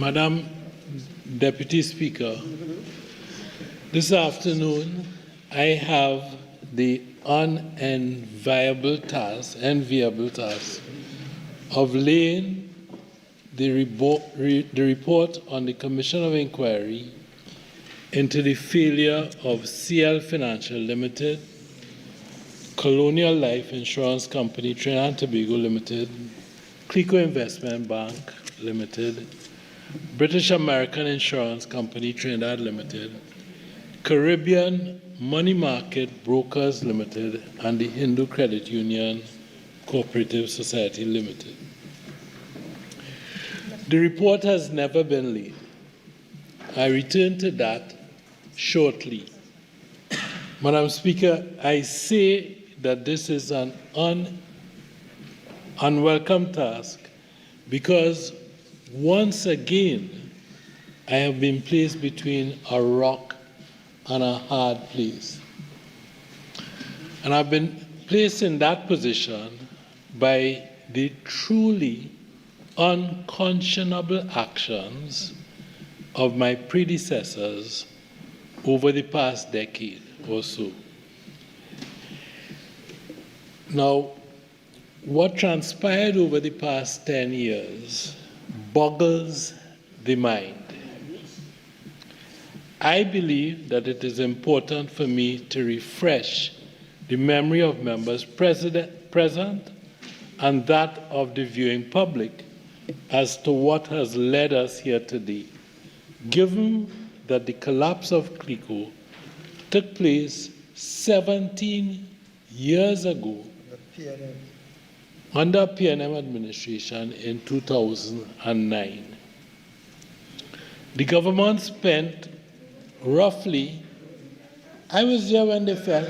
Madam Deputy Speaker, this afternoon I have the enviable task of laying the report on the Commission of Inquiry into the failure of CL Financial Limited, Colonial Life Insurance Company, Trinidad and Tobago Limited, CLICO Investment Bank Limited, British American Insurance Company, Trinidad Limited, Caribbean Money Market Brokers Limited, and the Hindu Credit Union Cooperative Society Limited. The report has never been laid. I return to that shortly. Madam Speaker, I say that this is an unwelcome task because once again I have been placed between a rock and a hard place. And I've been placed in that position by the truly unconscionable actions of my predecessors over the past decade or so. Now, what transpired over the past 10 years boggles the mind. I believe that it is important for me to refresh the memory of members present and that of the viewing public as to what has led us here today, given that the collapse of CLICO took place 17 years ago under PNM administration in 2009. The government spent roughly, I was there when they fell.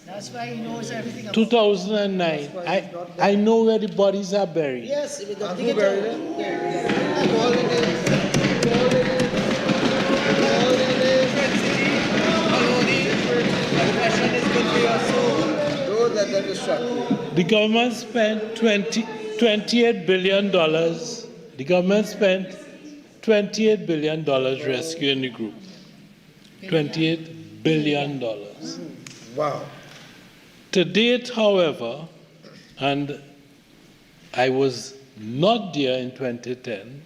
That's why he knows everything about 2009. I know where the bodies are buried. Yes, we got to dig it The government spent $28 billion. The government spent $28 billion rescuing the group. $28 billion. Wow. To date, however, and I was not there in 2010,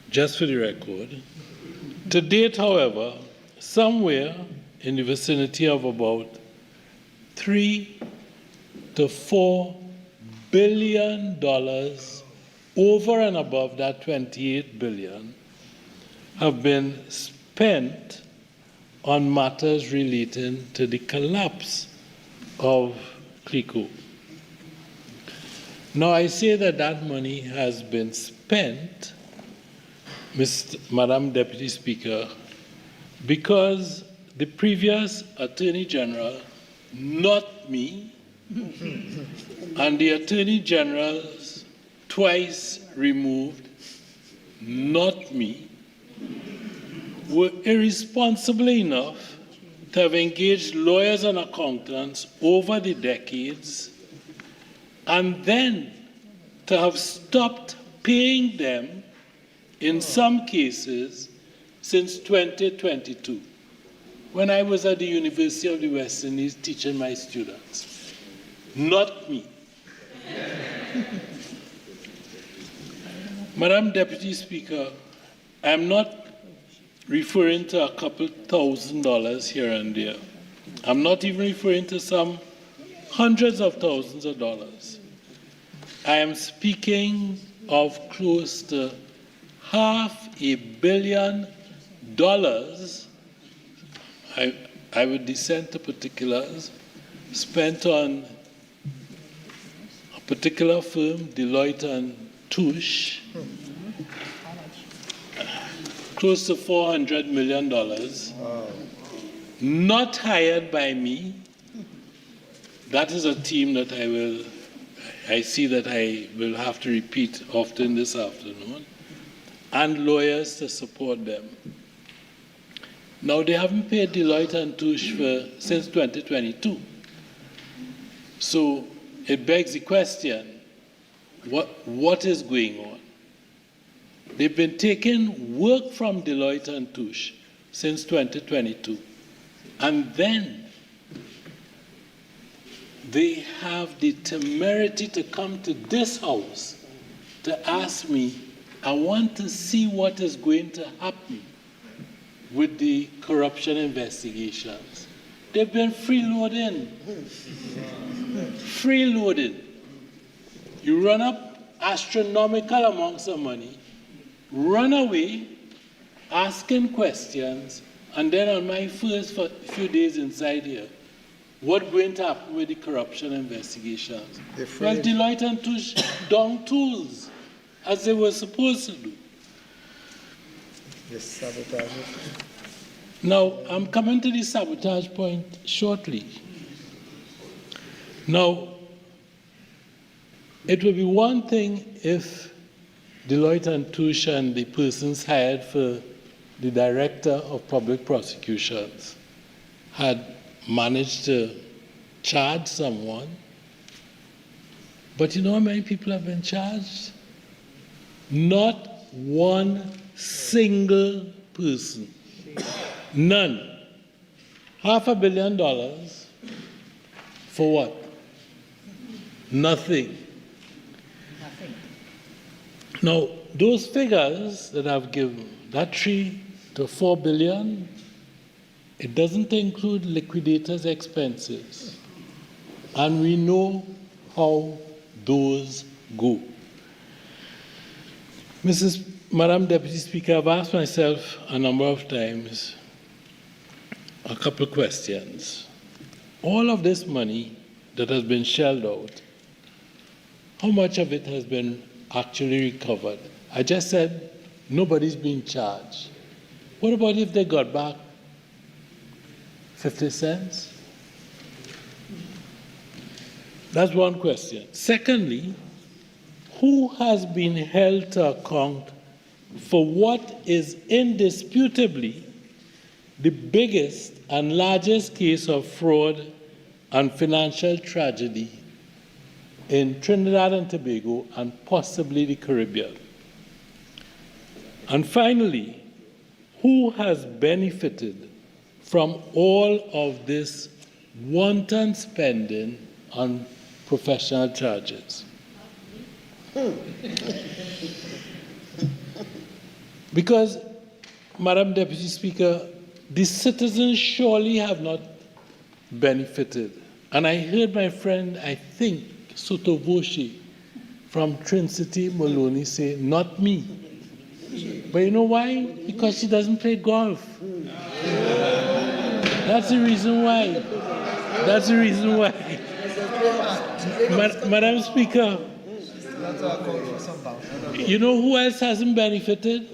just for the record, to date, however, somewhere in the vicinity of about $3 to $4 billion over and above that $28 billion have been spent on matters relating to the collapse of CLICO. Now, I say that that money has been spent, Madam Deputy Speaker, because the previous Attorney General, not me, and the Attorney Generals twice removed, not me, were irresponsible enough to have engaged lawyers and accountants over the decades and then to have stopped paying them in some cases since 2022, when I was at the University of the West Indies teaching my students. Not me. Madam Deputy Speaker, I'm not referring to a couple $1,000s here and there. I'm not even referring to some hundreds of thousands of dollars. I am speaking of close to $500 million. I would descend to particulars, spent on a particular firm, Deloitte and Touche, close to $400 million, not hired by me. That is a team that I see that I will have to repeat often this afternoon, and lawyers to support them. Now, they haven't paid Deloitte and Touche since 2022. So it begs the question, what is going on. They've been taking work from Deloitte and Touche since 2022. And then they have the temerity to come to this house to ask me, I want to see what is going to happen with the corruption investigations. They've been freeloading. Freeloading. You run up astronomical amounts of money, run away, asking questions, and then on my first few days inside here, what going to happen with the corruption investigations? Well, Deloitte and Touche down tools, as they were supposed to do. Yes, sabotage. Now, I'm coming to the sabotage point shortly. Now, it would be one thing if Deloitte and Touche and the persons hired for the Director of Public Prosecutions had managed to charge someone. But you know how many people have been charged? Not one single person. None. $500 million for what? Nothing. Now, those figures that I've given, that 3 to 4 billion, it doesn't include liquidators' expenses. And we know how those go. Madam Deputy Speaker, I've asked myself a number of times a couple of questions. All of this money that has been shelled out, how much of it has been actually recovered? I just said nobody's been charged. What about if they got back 50 cents? That's one question. Secondly, who has been held to account for what is indisputably the biggest and largest case of fraud and financial tragedy in Trinidad and Tobago and possibly the Caribbean? And finally, who has benefited from all of this wanton spending on professional charges? Because, Madam Deputy Speaker, the citizens surely have not benefited. And I heard my friend, I think, Sotovoshi from Trinity Maloney say, not me. But you know why? Because she doesn't play golf. That's the reason why. That's the reason why. Madam Speaker, you know who else hasn't benefited?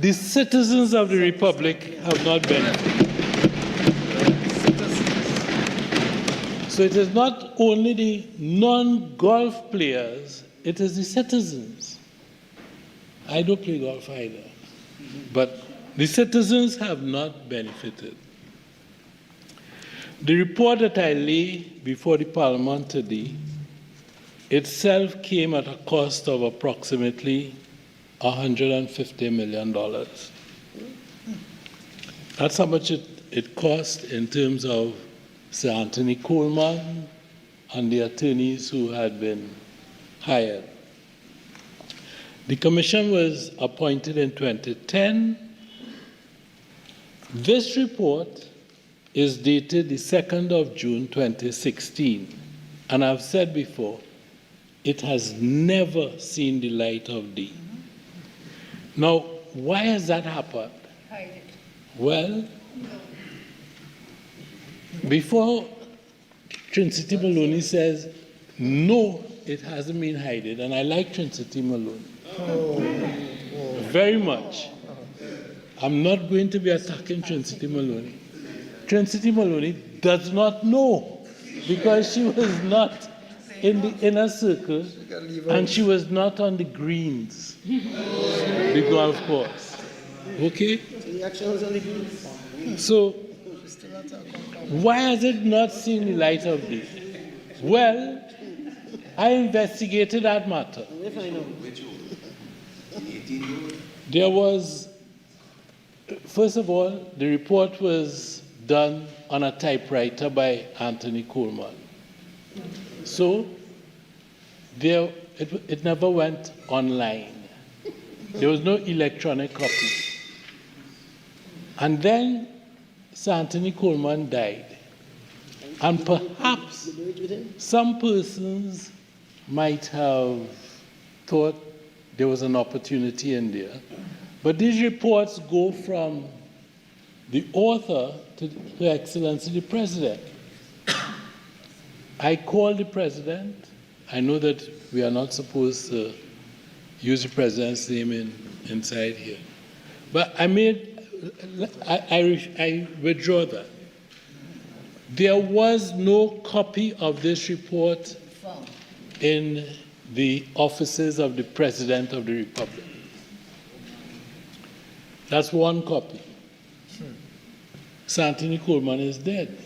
The citizens of the Republic have not benefited. So it is not only the non-golf players, it is the citizens. I don't play golf either. But the citizens have not benefited. The report that I lay before the Parliament today itself came at a cost of approximately $150 million. That's how much it cost in terms of Sir Anthony Coleman and the attorneys who had been hired. The commission was appointed in 2010. This report is dated the 2nd of June 2016. And I've said before, it has never seen the light of day. Now, why has that happened? Hide it. Well, before Trinity Maloney says, no, it hasn't been hidden, and I like Trinity Maloney very much. I'm not going to be attacking Trinity Maloney. Trinity Maloney does not know because she was not in the inner circle and she was not on the greens, the golf course. Okay? So, why has it not seen the light of day? Well, I investigated that matter. There was, first of all, the report was done on a typewriter by Anthony Coleman. So it never went online. There was no electronic copy. And then Sir Anthony Coleman died. And perhaps some persons might have thought there was an opportunity in there. But these reports go from the author to Her Excellency the President. I called the President. I know that we are not supposed to use the President's name inside here. But I withdraw that. There was no copy of this report in the offices of the President of the Republic. That's one copy. Sir Anthony Coleman is dead.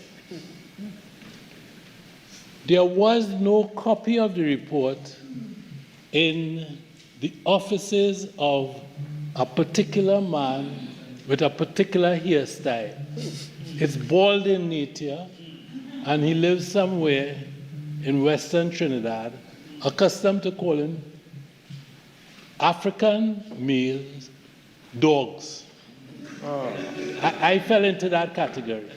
There was no copy of the report in the offices of a particular man with a particular hairstyle. It's bald in nature, and he lives somewhere in Western Trinidad, accustomed to calling African males dogs. Oh. I fell into that category.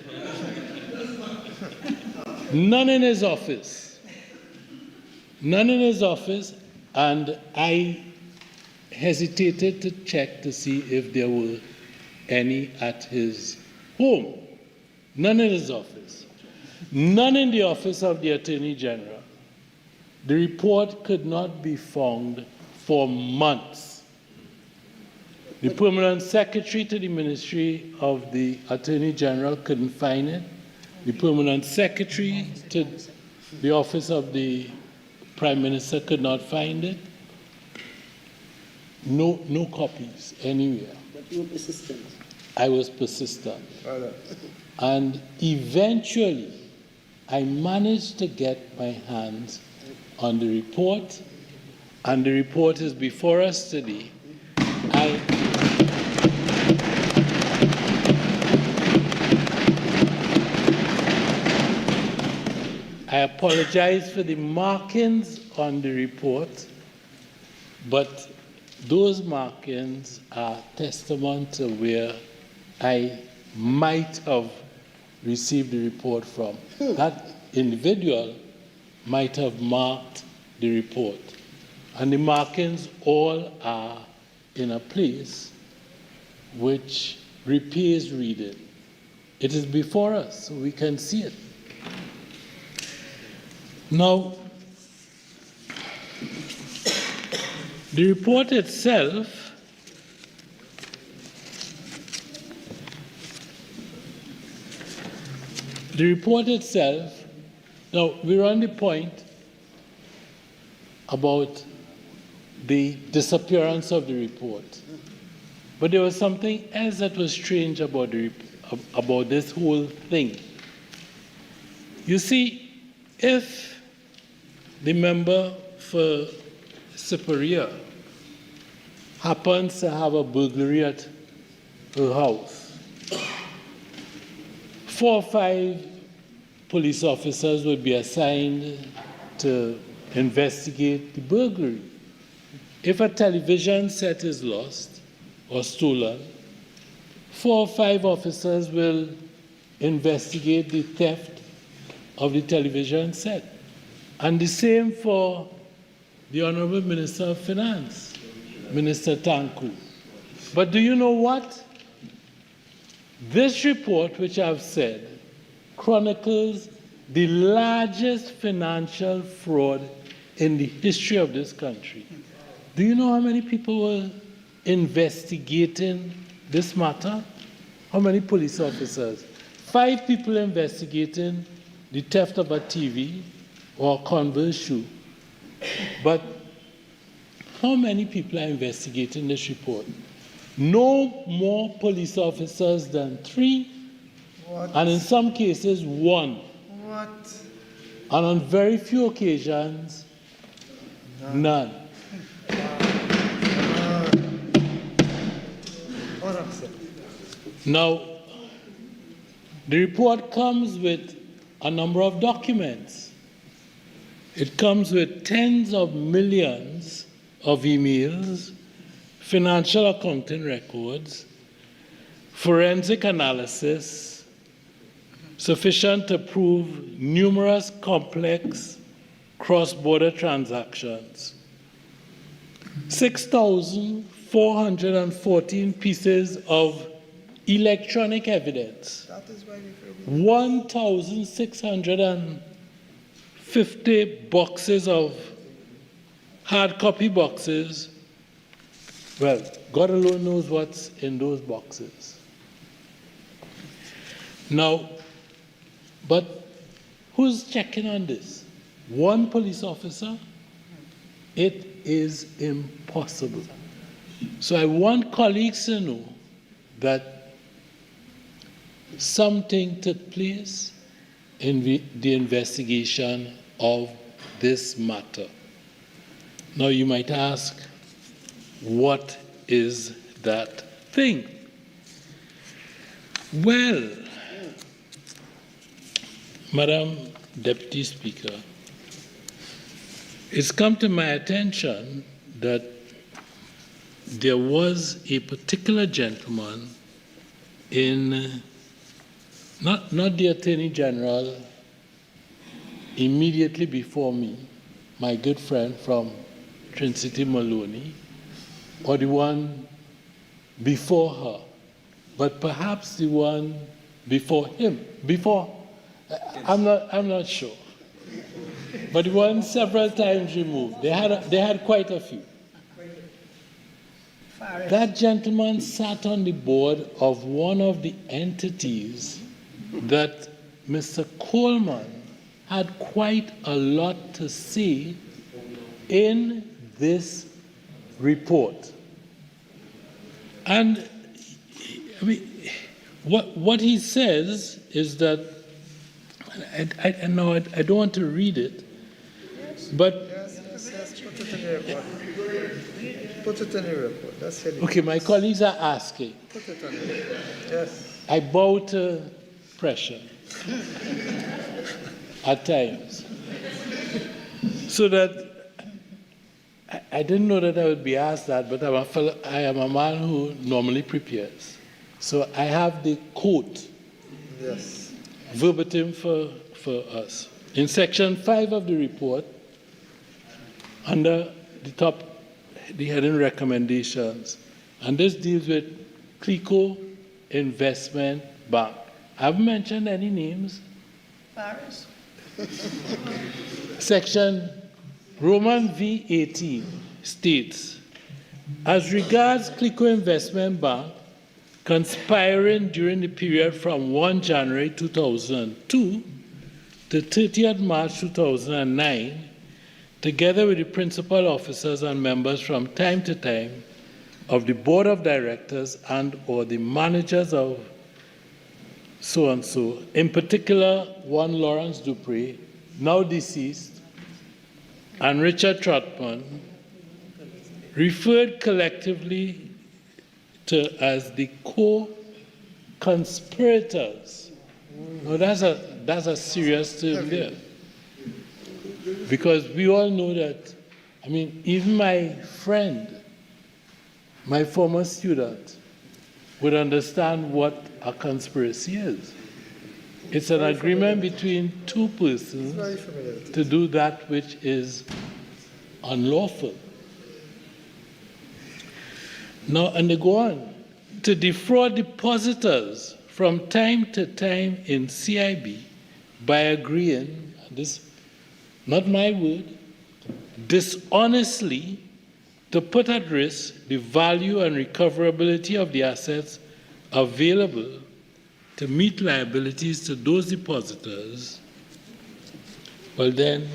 None in his office. None in his office, and I hesitated to check to see if there were any at his home. None in his office. None in the office of the Attorney General. The report could not be found for months. The permanent secretary to the Ministry of the Attorney General couldn't find it. The permanent secretary to the office of the Prime Minister could not find it. No copies anywhere. But you were persistent. I was persistent. And eventually, I managed to get my hands on the report, and the report is before us today. I apologize for the markings on the report, but those markings are testament to where I might have received the report from. That individual might have marked the report. And the markings all are in a place which repairs reading. It is before us, so we can see it. Now, the report itself now we're on the point about the disappearance of the report. But there was something else that was strange about this whole thing. You see, if the member for Superior happens to have a burglary at her house, 4 or 5 police officers would be assigned to investigate the burglary. If a television set is lost or stolen, 4 or 5 officers will investigate the theft of the television set. And the same for the Honorable Minister of Finance, Minister Tanku. But do you know what? This report, which I've said, chronicles the largest financial fraud in the history of this country. Do you know how many people were investigating this matter? How many police officers? 5 people investigating the theft of a TV or Converse shoe. But how many people are investigating this report? No more police officers than 3, and in some cases 1. What? And on very few occasions, None. Now, the report comes with a number of documents. It comes with tens of millions of emails, financial accounting records, forensic analysis, sufficient to prove numerous complex cross-border transactions, 6,414 pieces of electronic evidence, That is why we 1,650 boxes of hard copy boxes. Well, God alone knows what's in those boxes. Now, but who's checking on this? One police officer? It is impossible. So I want colleagues to know that something took place in the investigation of this matter. Now you might ask, what is that thing? Well, Madam Deputy Speaker, it's come to my attention that there was a particular gentleman in, not the Attorney General immediately before me, my good friend from Trinity Maloney, or the one before her, but perhaps the one before him, I'm not sure. But the one several times removed. They had quite a few. That gentleman sat on the board of one of the entities that Mr. Coleman had quite a lot to say in this report. And I mean, what he says is that, I know I don't want to read it, but Yes, put it in the report. Put it in the report. That's it. okay, my colleagues are asking. Put it on the report. Yes. I bow to pressure at times. So that I didn't know that I would be asked that, but I am a man who normally prepares. So I have the quote. Yes. Verbatim for us. In section 5 of the report, under the heading recommendations, and this deals with CLICO Investment Bank. I haven't mentioned any names. Paris. Section Roman V18 states, as regards CLICO Investment Bank, conspiring during the period from 1 January 2002 to 30th March 2009, together with the principal officers and members from time to time of the board of directors and or the managers of so-and-so, in particular one Lawrence Dupree, now deceased, and Richard Trotman, referred collectively to as the co-conspirators. Now that's a serious term there. Because we all know that, I mean, even my friend, my former student, would understand what a conspiracy is. It's an agreement between two persons to do that which is unlawful. Now, and they go on, to defraud depositors from time to time in CIB by agreeing, this, not my word, dishonestly to put at risk the value and recoverability of the assets available to meet liabilities to those depositors. Well, then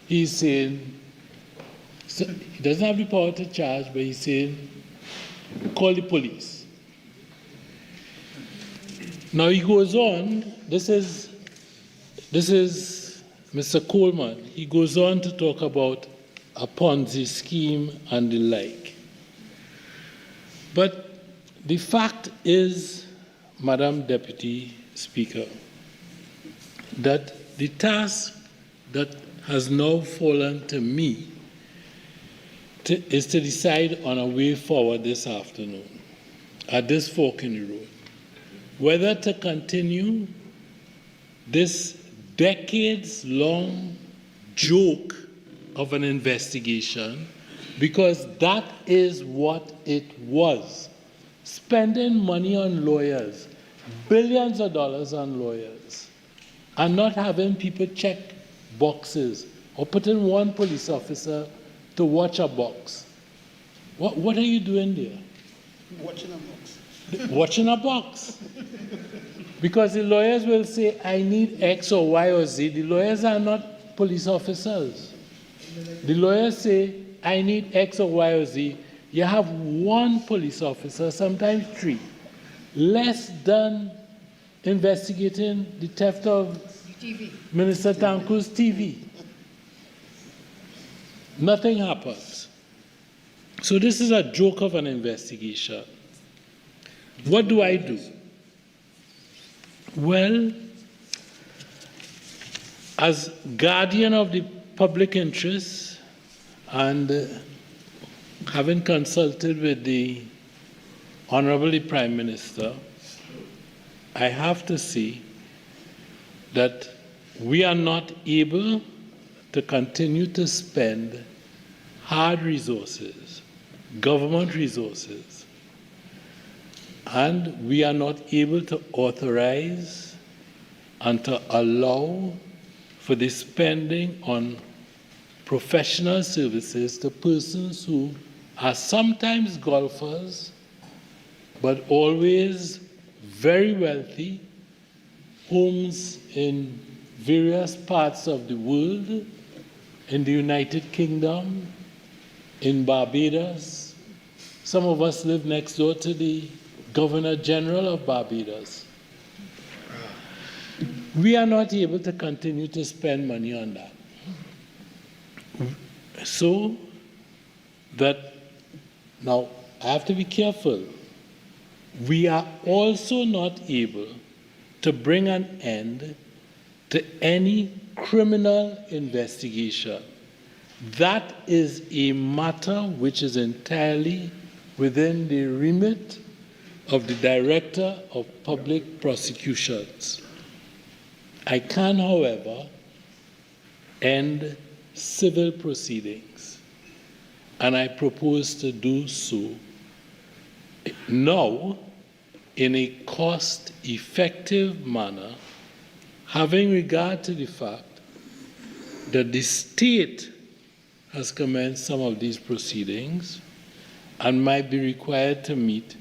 he's saying, so he doesn't have the power to charge, but he's saying, call the police. Now he goes on, this is Mr. Coleman. He goes on to talk about a Ponzi scheme and the like. But the fact is, Madam Deputy Speaker, that the task that has now fallen to me is to decide on a way forward this afternoon at this fork in the road, whether to continue this decades-long joke of an investigation, because that is what it was. Spending money on lawyers, billions of dollars on lawyers, and not having people check boxes or putting one police officer to watch a box. What are you doing there? Watching a box. Watching a box. Because the lawyers will say, I need X or Y or Z. The lawyers are not police officers. The lawyers say, I need X or Y or Z. You have one police officer, sometimes three, less than investigating the theft of Minister Tanku's TV. Nothing happens. So this is a joke of an investigation. What do I do? Well, as guardian of the public interest and having consulted with the Honorable Prime Minister, I have to say that we are not able to continue to spend hard resources, government resources, and we are not able to authorize and to allow for the spending on professional services to persons who are sometimes golfers, but always very wealthy, homes in various parts of the world, in the United Kingdom, in Barbados. Some of us live next door to the Governor General of Barbados. We are not able to continue to spend money on that. So that, now I have to be careful. We are also not able to bring an end to any criminal investigation. That is a matter which is entirely within the remit of the Director of Public Prosecutions. I can, however, end civil proceedings, and I propose to do so now in a cost-effective manner, having regard to the fact that the state has commenced some of these proceedings and might be required to meet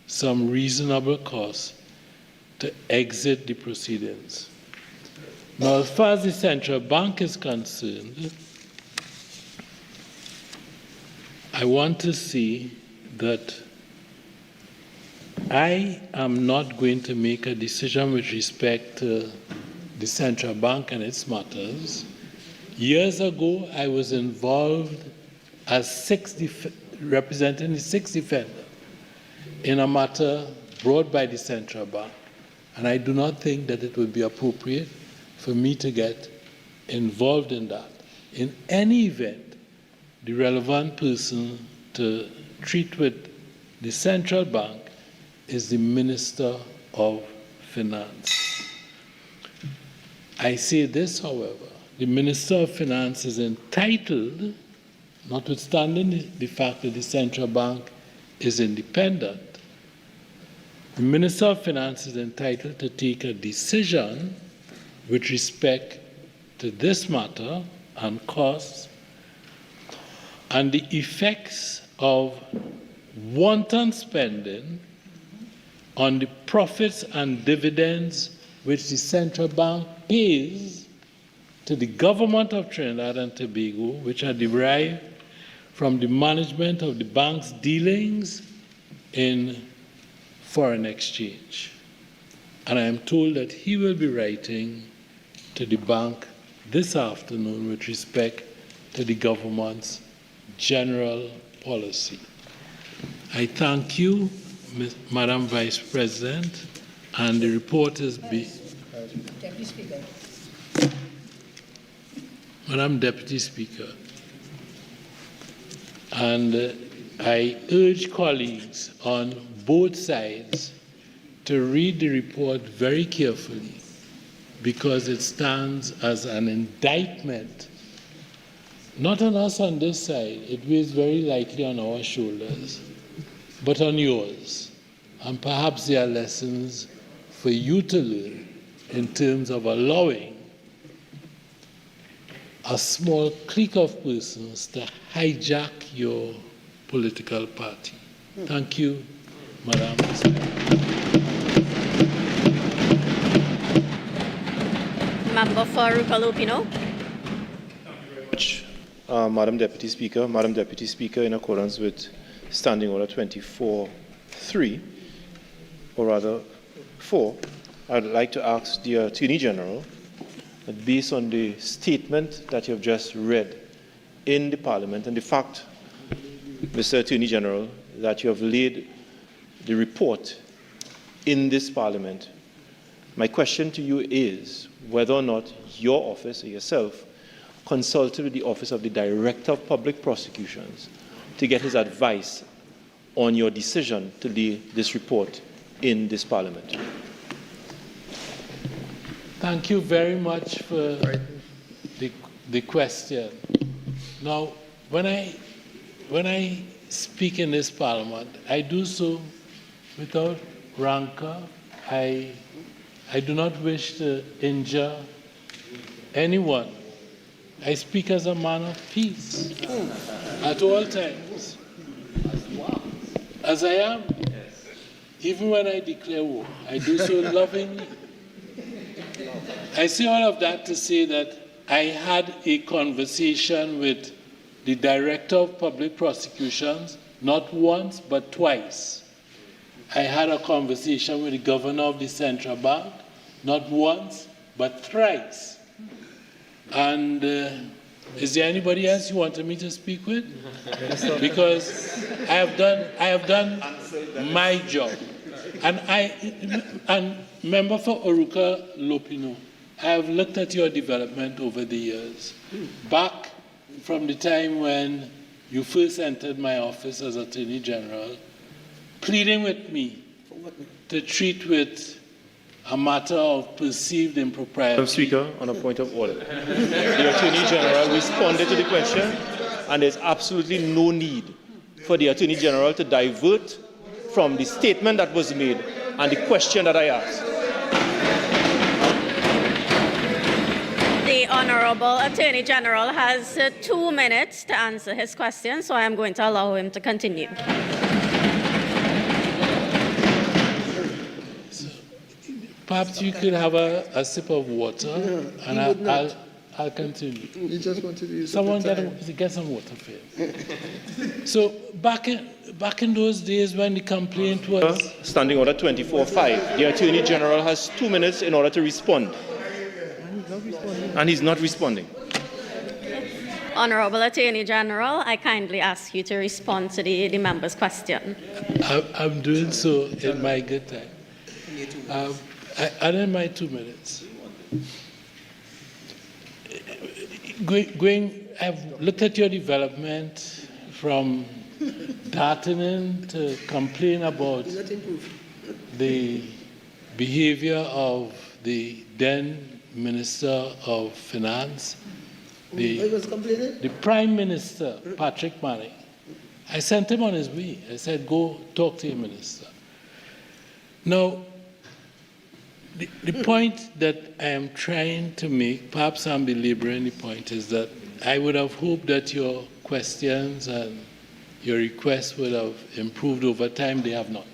some reasonable costs to exit the proceedings. Now, as far as the central bank is concerned, I want to see that I am not going to make a decision with respect to the central bank and its matters. Years ago, I was involved as representing the sixth defendant in a matter brought by the central bank, and I do not think that it would be appropriate for me to get involved in that. In any event, the relevant person to treat with the central bank is the Minister of Finance. I say this, however, the Minister of Finance is entitled, notwithstanding the fact that the central bank is independent, the Minister of Finance is entitled to take a decision with respect to this matter and costs and the effects of wanton spending on the profits and dividends which the central bank pays to the government of Trinidad and Tobago, which are derived from the management of the bank's dealings in foreign exchange. And I am told that he will be writing to the bank this afternoon with respect to the government's general policy. I thank you, Madam Vice President, and the report is Deputy Speaker. Madam Deputy Speaker. And I urge colleagues on both sides to read the report very carefully, because it stands as an indictment, not on us on this side, it weighs very lightly on our shoulders, but on yours. And perhaps there are lessons for you to learn in terms of allowing a small clique of persons to hijack your political party. Thank you, Madam Speaker. Member for Lupino. Madam Deputy Speaker. Madam Deputy Speaker, in accordance with Standing Order 24.3, or rather 4, I'd like to ask the Attorney General that based on the statement that you have just read in the Parliament and the fact, Mr. Attorney General, that you have laid the report in this Parliament, my question to you is whether or not your office or yourself consulted with the Office of the Director of Public Prosecutions to get his advice on your decision to lay this report in this Parliament. Thank you very much for the question. Now, when I speak in this Parliament, I do so without rancor. I do not wish to injure anyone. I speak as a man of peace at all times, as I am. Even when I declare war, I do so lovingly. I say all of that to say that I had a conversation with the Director of Public Prosecutions, not once, but twice. I had a conversation with the Governor of the Central Bank, not once, but thrice. And is there anybody else you wanted me to speak with? Because I have done my job. And member for Oruka Lopino, I have looked at your development over the years. Back from the time when you first entered my office as Attorney General, pleading with me to treat with a matter of perceived impropriety. Madam Speaker, on a point of order. The Attorney General responded to the question, and there's absolutely no need for the Attorney General to divert from the statement that was made and the question that I asked. The Honorable Attorney General has 2 minutes to answer his question, so I am going to allow him to continue. Perhaps you could have a sip of water, and I'll continue. You just wanted to use Someone get some water first. So back in those days when the complaint was... Standing Order 24.5. The Attorney General has 2 minutes in order to respond. And he's not responding. Honorable Attorney General, I kindly ask you to respond to the member's question. I'm doing so in my good time. And in my 2 minutes. I've looked at your development from darting to complain about the behavior of the then Minister of Finance, the Prime Minister, Patrick Manning. I sent him on his way. I said, go talk to your minister. Now, the point that I am trying to make, perhaps I'm belaboring the point, is that I would have hoped that your questions and your requests would have improved over time. They have not.